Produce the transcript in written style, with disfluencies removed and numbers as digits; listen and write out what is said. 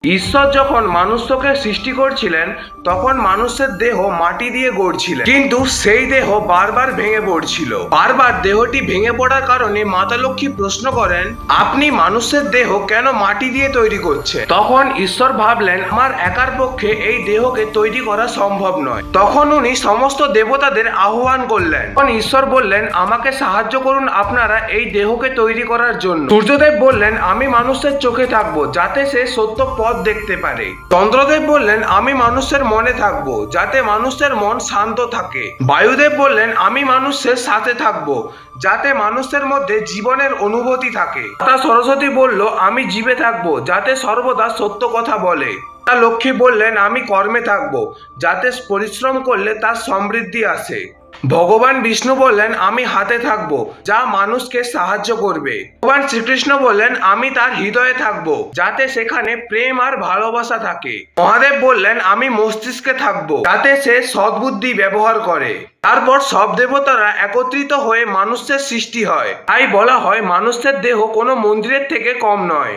ঈশ্বর যখন মানুষকে সৃষ্টি করছিলেন তখন মানুষের দেহ মাটি দিয়ে গড়ছিলেন, কিন্তু সেই দেহ বারবার ভেঙে পড়ছিল। বারবার দেহটি ভেঙে পড়ার কারণে মাতা লক্ষ্মী প্রশ্ন করেন, আপনি মানুষের দেহ কেন মাটি দিয়ে তৈরি করছেন? তখন ঈশ্বর ভাবলেন, আমার একার পক্ষে এই দেহকে তৈরি করা সম্ভব নয়। তখন উনি সমস্ত দেবতাদের আহ্বান করলেন। তখন ঈশ্বর বললেন, আমাকে সাহায্য করুন আপনারা এই দেহকে তৈরি করার জন্য। সূর্যদেব বললেন, আমি মানুষের চোখে থাকবো যাতে সে সত্য পথ দেখতে পারে। চন্দ্রদেব বললেন, আমি মানুষের মনে থাকবো যাতে মানুষের মন শান্ত থাকে। বায়ুদেব বললেন, আমি মানুষের সাথে থাকবো যাতে মানুষের মধ্যে জীবনের অনুভূতি থাকে। মাতা সরস্বতী বলল, আমি জীবে থাকবো যাতে সর্বদা সত্য কথা বলে। মাতা লক্ষ্মী বললেন, আমি কর্মে থাকবো যাতে পরিশ্রম করলে তার সমৃদ্ধি আসে। ভগবান বিষ্ণু বললেন, আমি হাতে থাকবো যা মানুষকে সাহায্য করবে। ভগবান শ্রীকৃষ্ণ বললেন, আমি তার হৃদয়ে থাকবো যাতে সেখানে প্রেম আর ভালোবাসা থাকে। মহাদেব বললেন, আমি মস্তিষ্কে থাকবো যাতে সে সদ্বুদ্ধি ব্যবহার করে। তারপর সব দেবতারা একত্রিত হয়ে মানুষের সৃষ্টি হয়। তাই বলা হয় মানুষের দেহ কোনো মন্দিরের থেকে কম নয়।